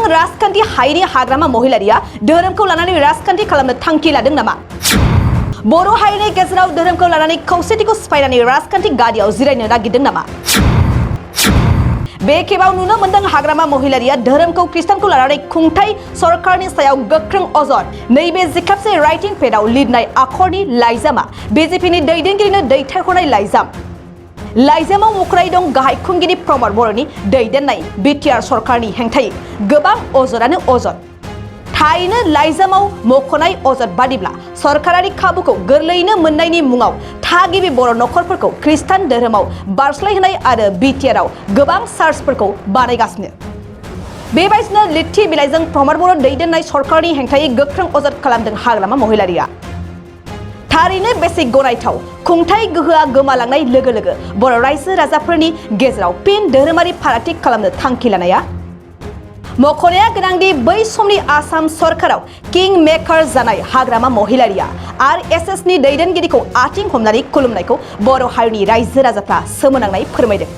राजखान्थि हायैनि हाग्रामा महिलारिया धोरोमखौ लानानै राजखान्थि खालामनो थांखि लादों नामा? बर' हारिनि गेजेराव धोरोमखौ लानानै खौसेथिखौ सिफायनानै राजखान्थि गादियाव जिरायनो नागिरदों नामा? बे खेबाव नुनो मोनदों हाग्रामा महिलारिया धोरोमखौ ख्रिस्टानखौ लानानै खुंथाय सरकारनि सायाव गोख्रों अजद। नैबे जिखाबसे राइटिं पेडआव लिरनाय आखरनि लाइजामा बिजेपिनि दैदेनगिरिनो दैथायहरनाय लाइजाम। लाइजामाव मुंख'नाय दं गाहाय खुंगिरि प्रमद बर'नि दैदेननाय बिटिआर सरकारनि हेंथायै गोबां अजदानो अजद। थारैनो लाइजामाव मख'नाय अजद बादिब्ला सरकारारि खाबुखौ गोरलैयैनो मोननायनि मुङाव थागिबि बर' नखरफोरखौ ख्रिस्टान धोरोमाव बारस्लायहोनाय आरो बिटिआरआव गोबां चार्चफोरखौ बानायगासिनो। बेबायदिनो लिरथि बिलाइजों प्रमद बर' दैदेननाय सरकारनि हेंथायै गोख्रों अजद खालामदों हाग्रामा महिलारिया। थारैनो बेसे गनायथाव खुंथाय गोहोआ गोमालांनाय लोगो लोगो बर' रायजो राजाफोरनि गेजेराव फिन धोरोमारि फारागथि खालामनो थांखि लानाया। मख'नाया गोनांदि बै समनि आसाम सरकाराव किं मेकार जानाय हाग्रामा महिलारिया RSSनि दैदेनगिरिखौ आथिं हमनानै खुलुमनायखौ बर' हारिनि रायजो राजाफ्रा सोमोनांनाय फोरमायदों।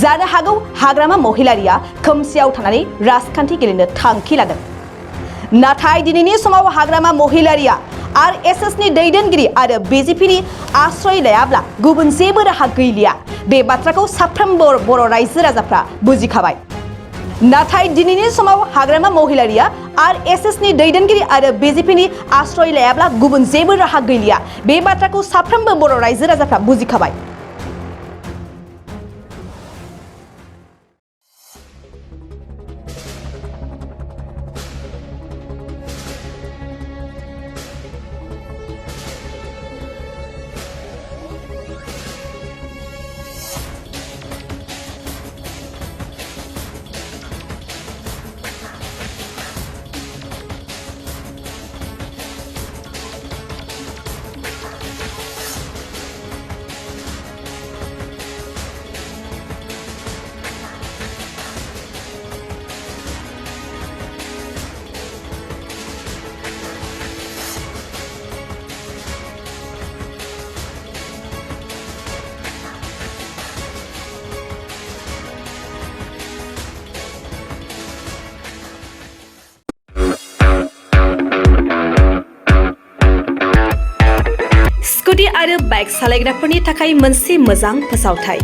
जानो हागौ हाग्रामा महिलारिया खोमसियाव थानानै राजखान्थि गेलेनो थांखि लादों। नाथाय दिनैनि समाव हाग्रामा महिलारिया RSSनि दैदेनगिरि आरो बिजेपिनि आश्रय लायाब्ला गुबुन जेबो राहा गैलिया। बे बाथ्राखौ साफ्रोमबो बर' रायजो राजाफ्रा बुजिखाबाय। नाथाय दिनैनि समाव हाग्रामा महिलारिया RSSनि दैदेनगिरि आरो बिजेपिनि आश्रय लायाब्ला गुबुन जेबो राहा गैलिया। बे बाथ्राखौ साफ्रोमबो बर' रायजो राजाफ्रा बुजिखाबाय। स्कुटी आरो बाइक सालायग्राफोरनि थाखाय मोनसे मोजां फोसावथाय।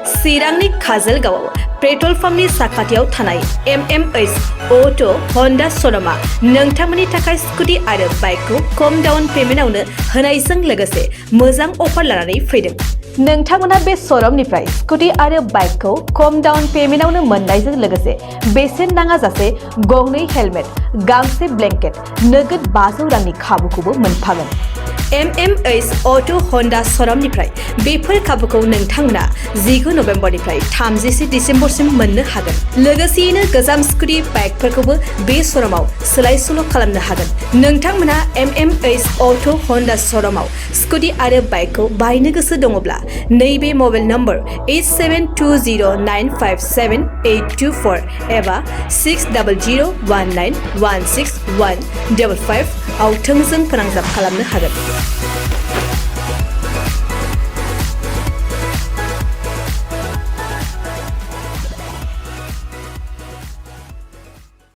चिरांनि काजलगावआव पेट्रल पाम्पनि साखाथियाव थानाय MMH अट' हन्डा श'रुमआ नोंथांमोननि थाखाय स्कुटी आरो बाइकखौ खम डाउन पेमेन्टआवनो होनायजों लोगोसे मोजां अफार लानानै फैदों। नोंथांमोना बे श'रुमनिफ्राय स्कुटी आरो बाइकखौ खम डाउन पेमेन्टआवनो मोननायजों लोगोसे बेसेन नाङाजासे गंनै हेलमेट, गांसे ब्लेंकेट, नोगोद 500 रांनि खाबुखौबो मोनफागोन। MMH अट' हन्डा श'रुमनिफ्राय बेफोर खाबुखौ नोंथांमोना 19 नभेम्बरनिफ्राय 30 डिसेम्बरसिम मोननो हागोन। लोगोसेयैनो गोजाम स्कुटी बाइकफोरखौबो बे श'रुमाव सोलाय सोल' खालामनो हागोन। नोंथांमोना MMH अट' हन्डा श'रुमाव स्कुटी आरो बाइकखौ बायनो गोसो दङब्ला नैबे मबाइल नम्बर 8720957824 एबा 6001916155 आव थोंजों फोनांजाब खालामनो हागोन।